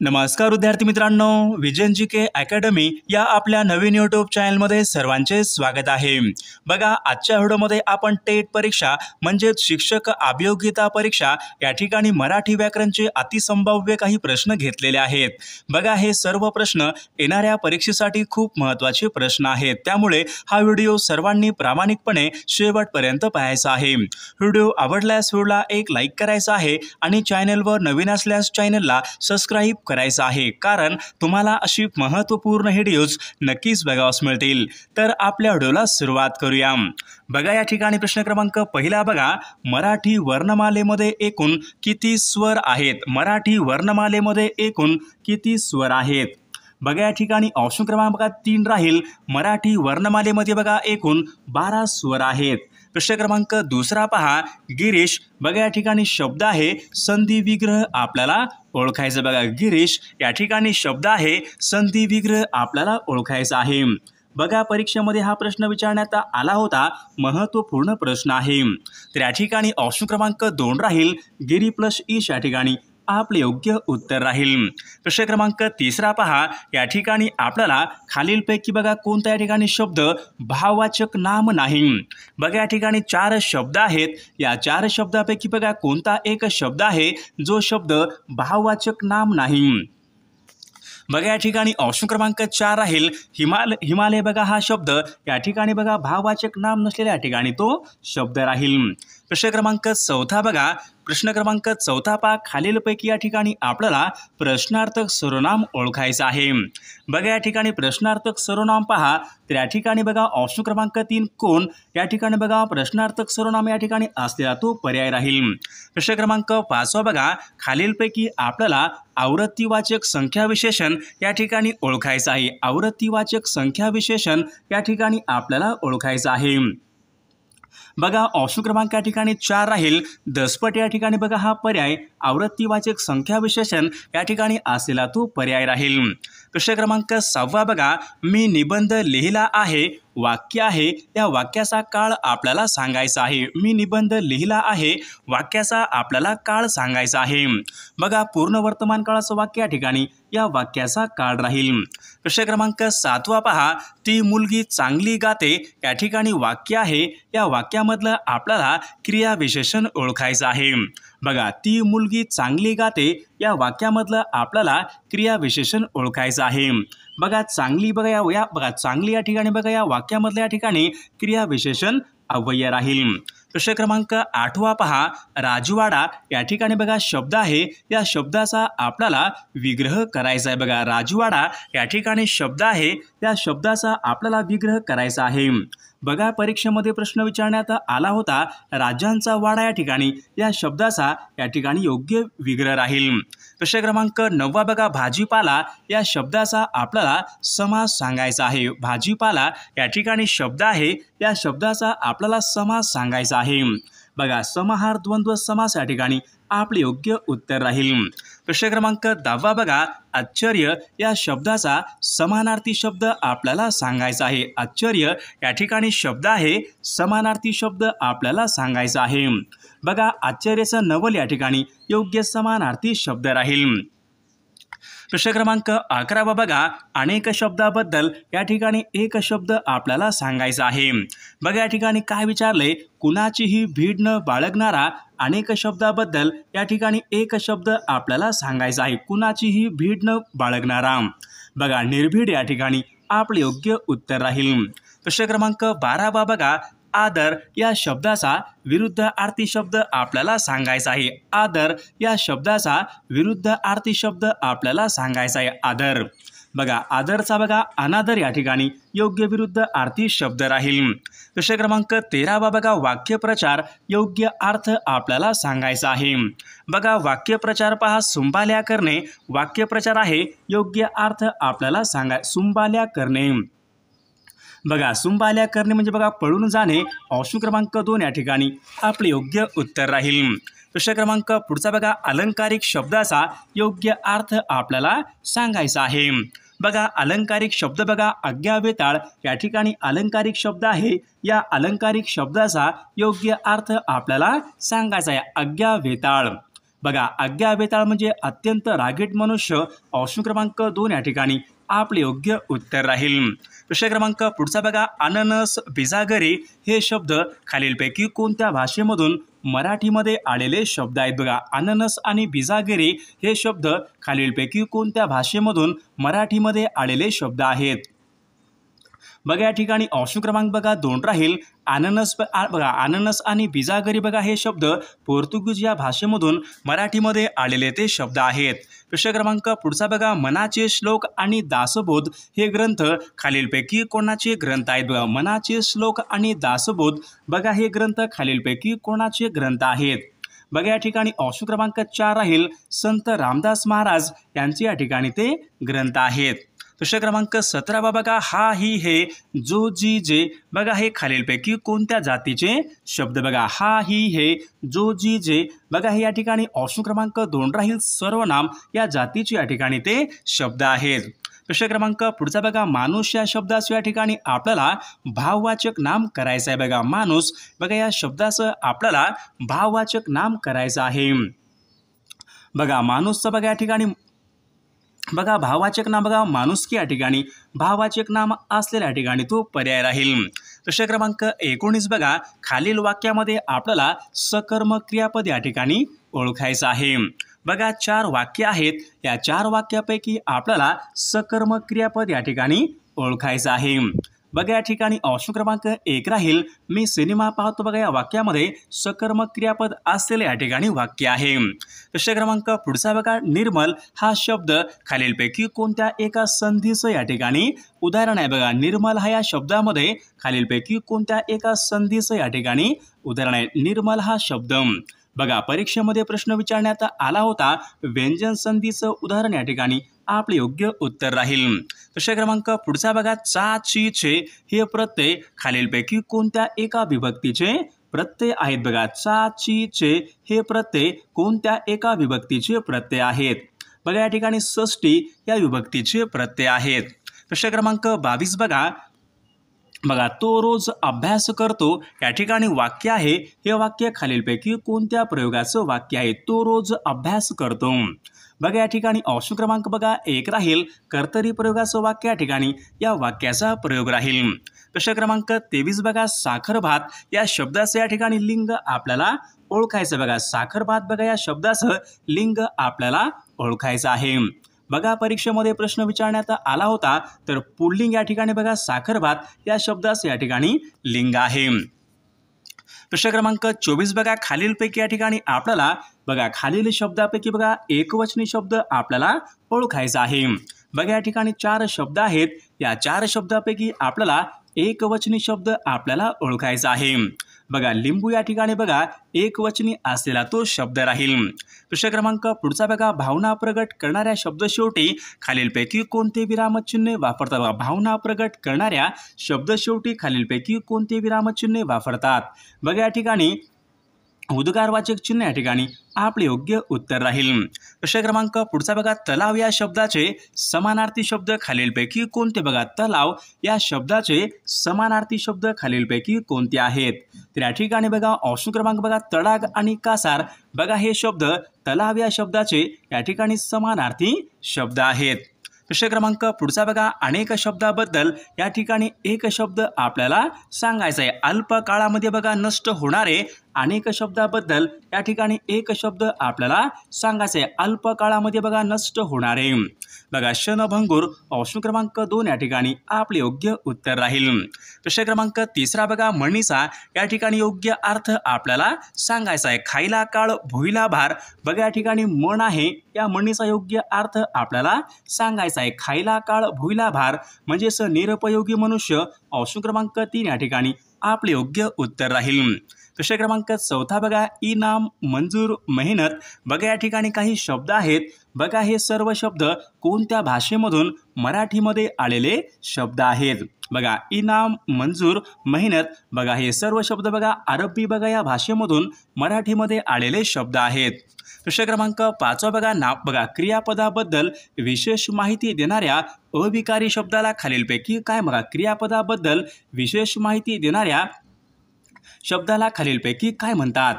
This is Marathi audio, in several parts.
नमस्कार विद्यार्थी मित्रांनो, विजन जीके अकॅडमी या आपल्या नवीन यूट्यूब चॅनलमध्ये सर्वांचे स्वागत आहे। बघा, आजच्या व्हिडिओमध्ये आपण टेट परीक्षा म्हणजे शिक्षक अभियोग्यता परीक्षा या ठिकाणी मराठी व्याकरणचे अतिसंभाव्य काही प्रश्न घेतलेले आहेत। बघा, हे सर्व प्रश्न येणाऱ्या परीक्षेसाठी खूप महत्त्वाचे प्रश्न आहेत, त्यामुळे हा व्हिडिओ सर्वांनी प्रामाणिकपणे शेवटपर्यंत पाहायचा आहे। व्हिडिओ आवडल्यास व्हिडिओला एक लाईक करायचा आहे आणि चॅनलवर नवीन असल्यास चॅनलला सबस्क्राइब करायचं आहे, कारण तुम्हाला अशी महत्त्वपूर्ण व्हिडिओज नक्कीच बघावयास मिळतील। तर आपल्या व्हिडिओला सुरुवात करूया। बघा, या ठिकाणी प्रश्न क्रमांक पहिला बघा, मराठी वर्णमालेमध्ये एकूण किती स्वर आहेत? मराठी वर्णमालेमध्ये एकूण किती स्वर आहेत? बघा, या ठिकाणी ऑप्शन क्रमांक 3 राहील, मराठी वर्णमालेमध्ये बघा एकूण 12 स्वर आहेत। प्रश्न क्रमांक दुसरा पहा, गिरीश। बघा, या ठिकाणी शब्द आहे संधी विग्रह आपल्याला ओळखायचं। बघा, गिरीश या ठिकाणी शब्द आहे संधी विग्रह आपल्याला ओळखायचा आहे। बघा, परीक्षेमध्ये हा प्रश्न विचारण्यात आला होता, महत्त्वपूर्ण प्रश्न आहे। तर या ठिकाणी ऑप्शन क्रमांक 2 राहील, गिरी प्लस ईश या ठिकाणी आपले योग्य उत्तर राहील। प्रश्न क्रमांक तिसरा पहा, या ठिकाणी आपल्याला खालीलपैकी बघा कोणता या ठिकाणी शब्द भाववाचक नाम नाही? बघा, या ठिकाणी 4 शब्द आहेत, या 4 शब्दापैकी बघा कोणता एक शब्द आहे जो शब्द भाववाचक नाम नाही? बघा, या ठिकाणी ऑप्शन क्रमांक 4 राहील, हिमालय। बघा, हा शब्द या ठिकाणी बघा भाववाचक नाम नसलेल्या या ठिकाणी तो शब्द राहील। प्रश्न क्रमांक 4 बघा, प्रश्न क्रमांक 4 पहा, खालीलपैकी या ठिकाणी आपल्याला प्रश्नार्थक सर्वनाम ओळखायचं आहे। बघा, या ठिकाणी प्रश्नार्थक सर्वनाम पहा, तर या ठिकाणी बघा ऑप्शन क्रमांक 3 कोण या ठिकाणी बघा प्रश्नार्थक सर्वनाम या ठिकाणी असलेला तो पर्याय राहील। प्रश्न क्रमांक 5 बघा, खालीलपैकी आपल्याला आवृत्तीवाचक संख्या विशेषण या ठिकाणी ओळखायचं आहे। आवृत्तीवाचक संख्या विशेषण या ठिकाणी आपल्याला ओळखायचं आहे। बघा, ऑप्शन क्रमांक या ठिकाणी 4 राहील, दसपट या ठिकाणी बघा हा पर्याय आवृत्तीवाचक संख्या विशेषण या ठिकाणी असलेला तो पर्याय राहील। प्रश्न क्रमांक 6 बघा, मी निबंध लिहिला आहे वाक्य आहे, या वाक्याचा काळ आपल्याला सांगायचा आहे। मी निबंध लिहिला आहे वाक्याचा आपल्याला काळ सांगायचा आहे। बघा, पूर्ण वर्तमान काळाचं वाक्य या ठिकाणी या वाक्याचा काळ राहील। प्रश्न क्रमांक 7 पहा, ती मुलगी चांगली गाते या ठिकाणी वाक्य आहे, या वाक्यामधलं आपल्याला क्रियाविशेषण ओळखायचं आहे। बघा, ती मुलगी चांगली गाते या वाक्यामधलं आपल्याला क्रियाविशेषण ओळखायचं आहे। बघा, चांगली बघा चांगली या ठिकाणी बघा या वाक्यामधल्या या ठिकाणी क्रियाविशेषण अव्यय राहील। प्रश्न क्रमांक 8 पहा, राजवाडा या ठिकाणी बघा शब्द आहे, या शब्दाचा आपल्याला विग्रह करायचा आहे। बघा, राजवाडा या ठिकाणी शब्द आहे, या शब्दाचा आपल्याला विग्रह करायचा आहे। बघा, परीक्षेमध्ये प्रश्न विचारण्यात आला होता, राजांचा वाडा या ठिकाणी या शब्दाचा या ठिकाणी योग्य विग्रह राहील। प्रश्न क्रमांक 9 बघा, भाजीपाला या शब्दाचा आपल्याला समास सांगायचा आहे। भाजीपाला या ठिकाणी शब्द आहे, या शब्दाचा आपल्याला समास सांगायचा आहे। बघा, समाहार द्वंद्व समास या ठिकाणी आपले योग्य उत्तर राहील। प्रश्न क्रमांक 10 बघा, आश्चर्य या शब्दाचा समानार्थी शब्द आपल्याला सांगायचा आहे। आश्चर्य या ठिकाणी शब्द आहे, समानार्थी शब्द आपल्याला सांगायचा आहे। बघा, आश्चर्याचं नवल या ठिकाणी योग्य समानार्थी शब्द राहील। प्रश्न क्रमांक 11 बघा, अनेक शब्दाबद्दल या ठिकाणी एक शब्द आपल्याला सांगायचा आहे। बघा, या ठिकाणी काय विचारले, कुणाचीही भीड न बाळगणारा अनेक शब्दाबद्दल या ठिकाणी एक शब्द आपल्याला सांगायचा आहे। कुणाचीही भीड न बाळगणारा, बघा निर्भीड या ठिकाणी आपले योग्य उत्तर राहील। प्रश्न क्रमांक 12 बघा, आदर या शब्दाचा विरुद्धार्थी शब्द आपल्याला सांगायचा आहे। आदर या शब्दाचा विरुद्धार्थी शब्द आपल्याला सांगायचा आहे। आदर, बघा आदरचा बघा अनादर या ठिकाणी योग्य विरुद्धार्थी शब्द राहील। प्रश्न क्रमांक 13 बघा, वाक्यप्रचार योग्य अर्थ आपल्याला सांगायचा आहे। बघा, वाक्यप्रचार पहा, सुंबाल्या करणे वाक्यप्रचार आहे, योग्य अर्थ आपल्याला सुंबाल्या करणे। बघा, सुंबाल्या करणे म्हणजे बघा पळून जाणे, ऑप्शन क्रमांक 2 या ठिकाणी आपले योग्य उत्तर राहील। प्रश्न क्रमांक पुढचा बघा, अलंकारिक शब्दाचा योग्य अर्थ आपल्याला सांगायचा आहे। बघा, अलंकारिक शब्द बघा आज्ञावेताळ या ठिकाणी अलंकारिक शब्द आहे, या अलंकारिक शब्दाचा योग्य अर्थ आपल्याला सांगायचा आहे, आज्ञावेताळ। बघा आज्ञा बेताळ म्हणजे अत्यंत रागीट मनुष्य, ऑप्शन क्रमांक 2 या ठिकाणी आपले योग्य उत्तर राहील। प्रश्न क्रमांक पुढचा बघा, अननस, बिजागरी हे शब्द खालीलपैकी कोणत्या भाषेमधून मराठीमध्ये आलेले शब्द आहेत? बघा अननस आणि बिजागरी हे शब्द खालीलपैकी कोणत्या भाषेमधून मराठीमध्ये आलेले शब्द आहेत? बघा या ठिकाणी ऑप्शन क्रमांक बघा 2 राहील। बघा अननस आणि बिजागरी बघा हे शब्द पोर्तुगीज या भाषेमधून मराठीमध्ये आलेले ते शब्द आहेत। प्रश्न क्रमांक पुढचा बघा, मनाचे श्लोक आणि दासबोध हे ग्रंथ खालीलपैकी कोणाचे ग्रंथ आहेत? बघा मनाचे श्लोक आणि दासबोध बघा हे ग्रंथ खालीलपैकी कोणाचे ग्रंथ आहेत? बघा या ठिकाणी ऑप्शन क्रमांक 4 राहील, संत रामदास महाराज यांचे या ठिकाणी ते ग्रंथ आहेत। प्रश्न क्रमांक 17 बघा, हा ही हे जो जी जे बघा हे खालीलपैकी कोणत्या जातीचे शब्द? बघा हा ही हे जो जी जे बघा हे या ठिकाणी ऑप्शन क्रमांक 2 राहील, सर्वनाम या जातीचे या ठिकाणी ते शब्द आहेत। प्रश्न क्रमांक पुढचा बघा, माणूस या शब्दास या ठिकाणी आपल्याला भाववाचक नाम करायचं आहे। बघा माणूस बघा या शब्दाचं आपल्याला भाववाचक नाम करायचं आहे। बघा माणूसचं बघा या ठिकाणी बघा भाववाचक नाम बघा माणुसकी या ठिकाणी भाववाचक नाम असलेल्या ठिकाणी तो पर्याय राहील। प्रश्न क्रमांक 19 बघा, खालील वाक्यामध्ये आपल्याला सकर्म क्रियापद या ठिकाणी ओळखायचं आहे। बघा 4 वाक्य आहेत, या 4 वाक्यापैकी आपल्याला सकर्म क्रियापद या ठिकाणी ओळखायचं आहे। बघा या ठिकाणी ऑप्शन क्रमांक 1 राहील, मी सिनेमा पाहतो बघा या वाक्यामध्ये सकर्म क्रियापद असलेले या ठिकाणी वाक्य आहे। प्रश्न क्रमांक पुढचा बघा, निर्मल हा शब्द खालीलपैकी कोणत्या एका संधीचं या ठिकाणी उदाहरण आहे? बघा निर्मल हा या शब्दामध्ये खालीलपैकी कोणत्या एका संधीचं या ठिकाणी उदाहरण आहे? निर्मल हा शब्द बघा परीक्षेमध्ये प्रश्न विचारण्यात आला होता, व्यंजन संधीचं उदाहरण या ठिकाणी आपले योग्य उत्तर राहील। प्रश्न क्रमांक पुढचा बघा, चा, ची, छे हे प्रत्यय खालीलपैकी कोणत्या एका विभक्तीचे प्रत्यय आहेत? बघा चा, ची, छे हे प्रत्यय कोणत्या एका विभक्तीचे प्रत्यय आहेत? बघा या ठिकाणी षष्ठी या विभक्तीचे प्रत्यय आहेत। प्रश्न क्रमांक 22 बघा तो रोज अभ्यास करतो या ठिकाणी वाक्य आहे, हे वाक्य खालीलपैकी कोणत्या प्रयोगाचं वाक्य आहे? तो रोज अभ्यास करतो। बघा या ठिकाणी ऑप्शन क्रमांक बघा 1 राहील, कर्तरी प्रयोगाचं वाक्य या ठिकाणी या वाक्याचा प्रयोग राहील। प्रश्न क्रमांक 23 बघा, साखर भात या शब्दाचं या ठिकाणी लिंग आपल्याला ओळखायचं। बघा साखर भात बघा या शब्दाचं लिंग आपल्याला ओळखायचं आहे। बघा परीक्षेमध्ये प्रश्न विचारण्यात आला होता, तर पुल्लिंग या ठिकाणी बघा साखर भात या शब्दाचं या ठिकाणी लिंग आहे। प्रश्न क्रमांक 24 बघा, खालीलपैकी या ठिकाणी आपल्याला बघा खालील शब्दापैकी बघा एकवचनी शब्द आपल्याला ओळखायचा आहे। बघा या ठिकाणी 4 शब्द आहेत, या 4 शब्दापैकी आपल्याला एकवचनी शब्द आपल्याला ओळखायचा आहे। बघा लिंबू या ठिकाणी बघा एकवचनी असलेला तो शब्द राहील। प्रश्न क्रमांक पुढचा बघा, भावना प्रगट करणाऱ्या शब्द शेवटी खालीलपैकी कोणते विरामचिन्ह वापरतात? बघा भावना प्रगट करणाऱ्या शब्द शेवटी खालीलपैकी कोणते विरामचिन्ह वापरतात? बघा या ठिकाणी उद्गारवाचक चिन्ह या ठिकाणी आपले योग्य उत्तर राहील। प्रश्न क्रमांक पुढचा बघा, तलाव या शब्दाचे समानार्थी शब्द खालीलपैकी कोणते? बघा तलाव या शब्दाचे समानार्थी शब्द खालीलपैकी कोणते आहेत? तर या ठिकाणी बघा ऑप्शन क्रमांक बघा तडाग आणि कासार बघा हे शब्द तलाव या शब्दाचे या ठिकाणी समानार्थी शब्द आहेत। प्रश्न क्रमांक पुढचा बघा, अनेक शब्दाबद्दल या ठिकाणी एक शब्द आपल्याला सांगायचा आहे। अल्प काळामध्ये बघा नष्ट होणारे अनेक शब्दाबद्दल या ठिकाणी एक शब्द आपल्याला सांगायचा आहे। अल्प काळामध्ये बघा नष्ट होणारे बघा क्षणभंगूर ऑप्शन क्रमांक 2 या ठिकाणी आपले योग्य उत्तर राहील। प्रश्न क्रमांक 3 बघा, म्हणीचा या ठिकाणी योग्य अर्थ आपल्याला सांगायचा आहे। खायला काळ भुईला भार बघा या ठिकाणी म्हण आहे, या म्हणीचा योग्य अर्थ आपल्याला सांगायचा आहे। खायला काळ भुईला भार म्हणजेच निरुपयोगी मनुष्य ऑप्शन क्रमांक 3 या ठिकाणी आपले योग्य उत्तर राहील। प्रश्न क्रमांक 4 बघा, इनाम, मंजूर, मेहनत बघा या ठिकाणी काही शब्द आहेत। बघा हे सर्व शब्द कोणत्या भाषेमधून मराठीमध्ये आलेले शब्द आहेत? बघा इनाम, मंजूर, मेहनत बघा हे सर्व शब्द बघा अरबी बघा या भाषेमधून मराठीमध्ये आलेले शब्द आहेत। प्रश्न क्रमांक 5 बघा, नाव बघा क्रियापदाबद्दल विशेष माहिती देणाऱ्या अविकारी शब्दाला खालीलपैकी काय? बघा क्रियापदाबद्दल विशेष माहिती देणाऱ्या शब्दाला खालीलपैकी काय म्हणतात?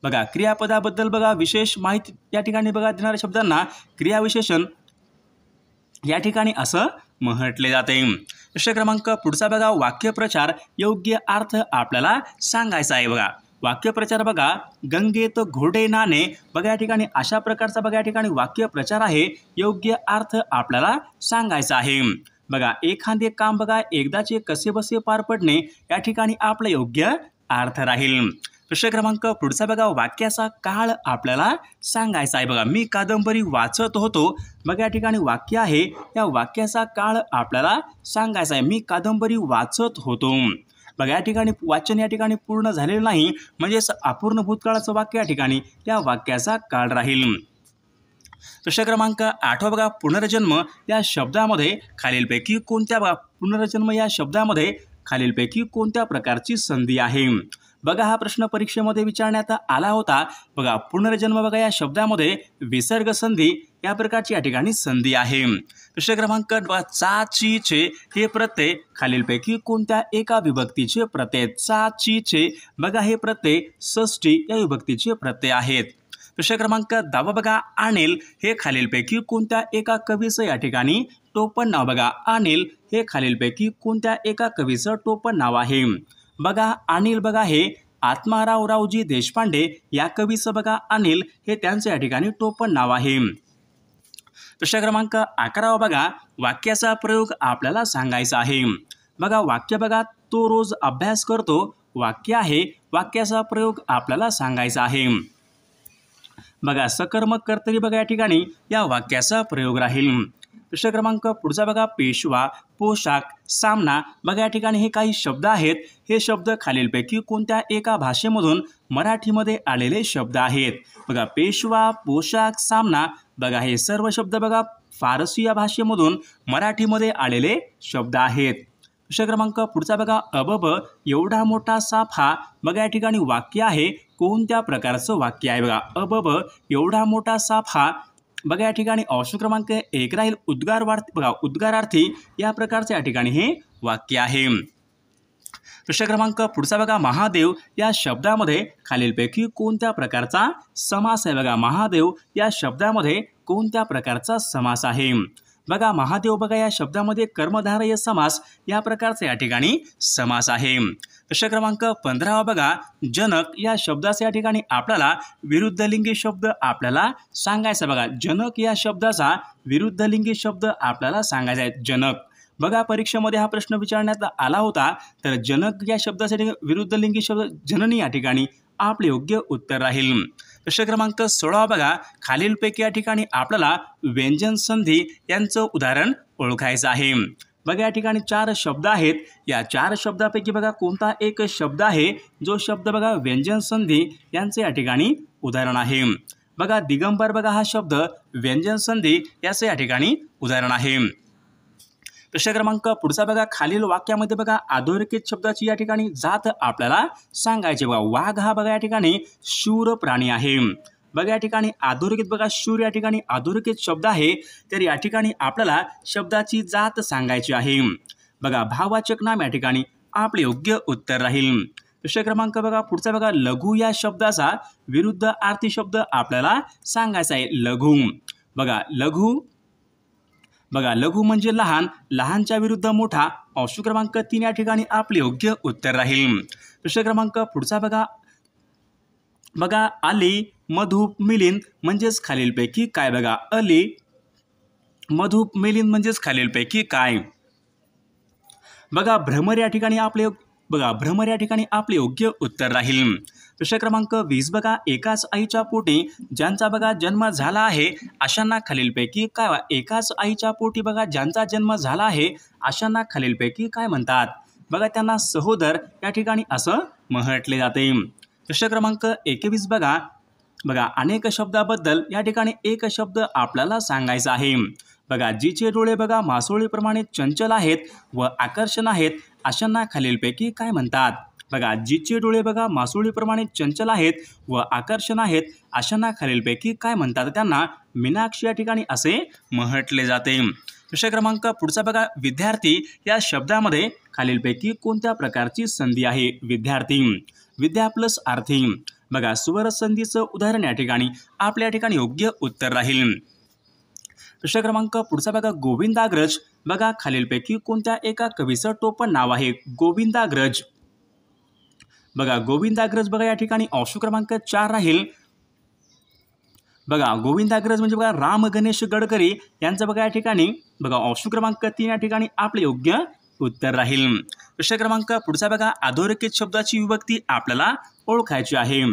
बघा क्रियापदाबद्दल बघा विशेष माहिती या ठिकाणी बघा देणाऱ्या शब्दांना क्रियाविशेषण या ठिकाणी असं म्हटले जाते। प्रश्न क्रमांक पुढचा बघा वाक्यप्रचार योग्य अर्थ आपल्याला सांगायचा आहे। बघा वाक्यप्रचार बघा गंगेत घोडे नाणे बघा या ठिकाणी अशा प्रकारचा बघा या ठिकाणी वाक्यप्रचार आहे, योग्य अर्थ आपल्याला सांगायचा आहे। बघा एखादे काम बघा एकदाचे कसेबसे पार पडणे या ठिकाणी आपला योग्य अर्थ राहील। प्रश्न क्रमांक पुढचा बघा वाक्याचा काळ आपल्याला सांगायचा आहे। बघा मी कादंबरी वाचत होतो बघा या ठिकाणी वाक्य आहे, या वाक्याचा काळ आपल्याला सांगायचा आहे। मी कादंबरी वाचत होतो बघा या ठिकाणी वाचन या ठिकाणी पूर्ण झालेलं नाही, म्हणजेच अपूर्ण भूतकाळाचं वाक्य या ठिकाणी या वाक्याचा काळ राहील। प्रश्न क्रमांक 8 बघा पुनर्जन्म या शब्दामध्ये खालीलपैकी कोणत्या बघा पुनर्जन्म या शब्दामध्ये खालीलपैकी कोणत्या प्रकारची संधी आहे। बघा हा प्रश्न परीक्षेमध्ये विचारण्यात आला होता। बघा पुनर्जन्म बघा या शब्दामध्ये विसर्ग संधी या प्रकारची या ठिकाणी संधी आहे। प्रश्न क्रमांक 9 चा ची चे हे प्रत्यय खालीलपैकी कोणत्या एका विभक्तीचे प्रत्यय। चा ची चे बघा हे प्रत्यय षष्ठी या विभक्तीचे प्रत्यय आहेत। प्रश्न क्रमांक 10 बघा अनिल हे खालीलपैकी कोणत्या एका कवीचं या ठिकाणी टोपण नाव। बघा अनिल हे खालीलपैकी कोणत्या एका कवीचं टोपण नाव आहे। बघा अनिल बघा हे आत्माराव रावजी देशपांडे या कवीचं बघा अनिल हे त्यांचं या ठिकाणी टोपण नाव आहे। प्रश्न क्रमांक 11 बघा वाक्याचा प्रयोग आपल्याला सांगायचा आहे। बघा वाक्य बघा तो रोज अभ्यास करतो वाक्य आहे, वाक्याचा प्रयोग आपल्याला सांगायचा आहे। बघा सकर्मक कर्तरी बघा या ठिकाणी या वाक्याचा प्रयोग राहील। प्रश्न क्रमांक पुढचा बघा पेशवा पोशाख सामना बघा या ठिकाणी हे काही शब्द आहेत, हे शब्द खालीलपैकी कोणत्या एका भाषेमधून मराठीमध्ये आलेले शब्द आहेत। बघा पेशवा पोशाख सामना बघा हे सर्व शब्द बघा फारसी या भाषेमधून मराठीमध्ये आलेले शब्द आहेत। प्रश्न क्रमांक पुढचा बघा अबब एवढा मोठा साफा बघा या ठिकाणी वाक्य आहे, कोणत्या प्रकारचं वाक्य आहे। बघा अबब एवढा मोठा साफा बघा या ठिकाणी ऑप्शन क्रमांक 1 राहील उद्गारवार्थी बघा उद्गारार्थी या प्रकारचे या ठिकाणी हे वाक्य आहे। प्रश्न क्रमांक पुढचा बघा महादेव या शब्दामध्ये खालीलपैकी कोणत्या प्रकारचा समास आहे। बघा महादेव या शब्दामध्ये कोणत्या प्रकारचा समास आहे। बघा महादेव बघा या शब्दामध्ये कर्मधारय समास या प्रकारचा या ठिकाणी समास आहे। प्रश्न क्रमांक 15 बघा जनक या शब्दाचा या ठिकाणी आपल्याला विरुद्धलिंगी शब्द आपल्याला सांगायचा। बघा जनक या शब्दाचा विरुद्धलिंगी शब्द आपल्याला सांगायचा आहे। जनक बघा परीक्षेमध्ये हा प्रश्न विचारण्यात आला होता, तर जनक या शब्दासाठी विरुद्धलिंगी शब्द जननी या ठिकाणी आपले योग्य उत्तर राहील। प्रश्न क्रमांक 16 बघा खालीलपैकी या ठिकाणी आपल्याला व्यंजन संधी यांचं उदाहरण ओळखायचं आहे। बघा या ठिकाणी 4 शब्द आहेत, या 4 शब्दापैकी बघा कोणता एक शब्द आहे जो शब्द बघा व्यंजन संधी यांचे या ठिकाणी उदाहरण आहे। बघा दिगंबर बघा हा शब्द व्यंजन संधी याचे या ठिकाणी उदाहरण आहे। प्रश्न क्रमांक पुढचा बघा खालील वाक्यामध्ये बघा अधोरेखित शब्दाची या ठिकाणी जात आपल्याला सांगायची। बघा वाघ हा बघा या ठिकाणी शूर प्राणी आहे। बघा या ठिकाणी अधोरेखित बघा शूर या ठिकाणी अधोरेखित शब्द आहे, तर या ठिकाणी आपल्याला शब्दाची जात सांगायची आहे। बघा भाववाचक नाम या ठिकाणी आपले योग्य उत्तर राहील। प्रश्न क्रमांक बघा पुढचा बघा लघु या शब्दाचा विरुद्ध अर्थी शब्द आपल्याला सांगायचा आहे। लघु बघा लघु म्हणजे लहान, लहानच्या विरुद्ध मोठा। ऑप्शन क्रमांक 3 या ठिकाणी आपले योग्य उत्तर राहील। प्रश्न क्रमांक पुढचा बघा अली मधुप मिलिंद म्हणजेच खालीलपैकी काय। बघा अली मधुप मिलिंद म्हणजेच खालीलपैकी काय। बघा भ्रमर या ठिकाणी आपले योग्य उत्तर राहील। प्रश्न क्रमांक 20 बघा एकाच आईच्या पोटी ज्यांचा बघा जन्म झाला आहे अशांना खालीलपैकी काय। एकाच आईच्या पोटी बघा ज्यांचा जन्म झाला आहे अशांना खालीलपैकी काय म्हणतात। बघा त्यांना सहोदर या ठिकाणी असं म्हटले जाते। प्रश्न क्रमांक 21 बघा अनेक शब्दाबद्दल या ठिकाणी एक शब्द आपल्याला सांगायचा आहे। बघा जिचे डोळे बघा मासोळीप्रमाणे चंचल आहेत व आकर्षण आहेत अशांना खालीलपैकी काय म्हणतात। बघा जिचे डोळे बघा मासोळीप्रमाणे चंचल आहेत व आकर्षण आहेत अशांना खालीलपैकी काय म्हणतात, त्यांना मीनाक्षी या ठिकाणी असे म्हटले जाते। प्रश्न क्रमांक पुढचा बघा विद्यार्थी या शब्दामध्ये खालीलपैकी कोणत्या प्रकारची संधी आहे। विद्यार्थी विद्या प्लस आर्थी बघा सुवर्ण संधीचं उदाहरण या ठिकाणी आपल्या ठिकाणी योग्य उत्तर राहील. प्रश्न क्रमांक पुढचा बघा गोविंदाग्रज. बघा खालीलपैकी कोणत्या एका कवीचं टोपण नाव आहे गोविंदाग्रज. बघा गोविंदाग्रज बघा या ठिकाणी ऑप्शन क्रमांक 4 राहील. बघा गोविंदाग्रज म्हणजे बघा राम गणेश गडकरी यांचं बघा या ठिकाणी बघा ऑप्शन क्रमांक 3 या ठिकाणी आपले योग्य उत्तर राहील. प्रश्न क्रमांक पुढचा बघा अधोरेखित शब्दाची विभक्ती आपल्याला ओळखायची आहे.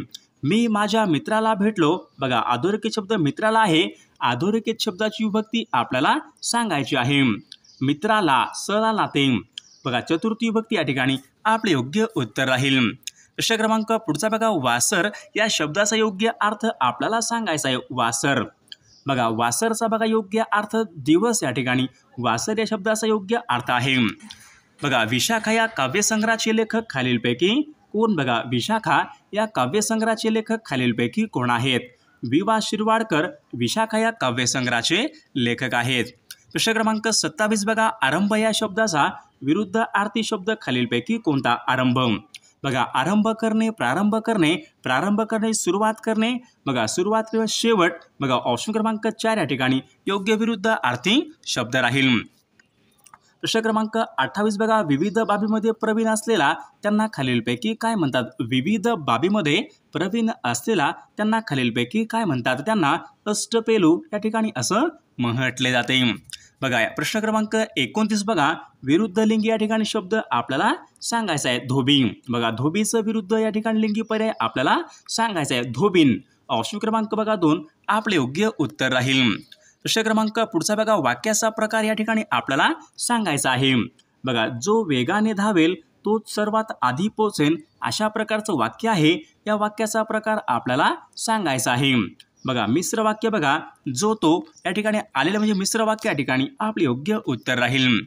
मी माझ्या मित्राला भेटलो. बघा अधोरेखित शब्द मित्राला आहे. अधोरेखित शब्दाची विभक्ती आपल्याला सांगायची आहे. मित्राला सला नाते. बघा चतुर्थी विभक्ती या ठिकाणी आपले योग्य उत्तर राहील. प्रश्न क्रमांक पुढचा बघा वासर या शब्दाचा योग्य अर्थ आपल्याला सांगायचा आहे. वासर. बघा वासरचा बघा योग्य अर्थ दिवस या ठिकाणी वासर या शब्दाचा योग्य अर्थ आहे. बघा विशाखा या काव्यसंग्रहाचे लेखक खालीलपैकी कोण. बघा विशाखा या काव्यसंग्रहाचे लेखक खालीलपैकी कोण आहेत. वि.वा. शिरवाडकर विशाखा या काव्यसंग्रहाचे लेखक आहेत. प्रश्न क्रमांक 27 बघा आरंभ या शब्दाचा विरुद्ध अर्थी शब्द खालीलपैकी कोणता. आरंभ. बघा आरंभ करणे, प्रारंभ करणे, प्रारंभ करणे, सुरुवात करणे. बघा सुरुवात किंवा शेवट. बघा ऑप्शन क्रमांक 4 या ठिकाणी योग्य विरुद्ध अर्थी शब्द राहील. प्रश्न क्रमांक 28 बघा विविध बाबीमध्ये प्रवीण असलेला त्यांना खालीलपैकी काय म्हणतात. विविध बाबीमध्ये प्रवीण असलेला त्यांना खालीलपैकी काय म्हणतात. त्यांना अष्टपेलू या ठिकाणी असं म्हटले जाते. बघा प्रश्न क्रमांक 29 बघा विरुद्ध लिंगी या ठिकाणी शब्द आपल्याला सांगायचा आहे. धोबी. बघा धोबीचं विरुद्ध या ठिकाणी लिंगी पर्याय आपल्याला सांगायचा आहे. धोबीन. ऑप्शन क्रमांक बघा 2 आपले योग्य उत्तर राहील. प्रश्न क्रमांक पुढचा बघा वाक्याचा प्रकार या ठिकाणी आपल्याला सांगायचा आहे. बघा जो वेगाने धावेल तोच सर्वात आधी पोहोचेल अशा प्रकारचं वाक्य आहे. या वाक्याचा प्रकार आपल्याला सांगायचा आहे. बघा मिश्र वाक्य. बघा जो तो या ठिकाणी आलेलं म्हणजे मिश्र वाक्य या ठिकाणी आपले योग्य उत्तर राहील.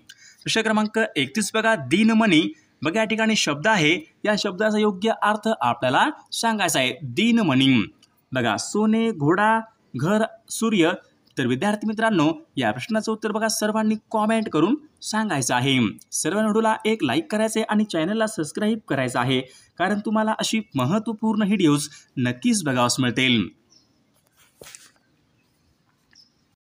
प्रश्न क्रमांक 31 बघा दिनमणी. बघा या ठिकाणी शब्द आहे. या शब्दाचा योग्य अर्थ आपल्याला सांगायचा आहे. दिनमणी. बघा सोने, घोडा, घर, सूर्य. तर विद्यार्थी मित्रांनो या प्रश्नाचं उत्तर बघा सर्वांनी कॉमेंट करून सांगायचं आहे. सर्व व्हिडिओला एक लाईक करायचे आणि चॅनलला सबस्क्राईब करायचं आहे कारण तुम्हाला अशी महत्त्वपूर्ण व्हिडिओज नक्कीच बघावयास मिळतील.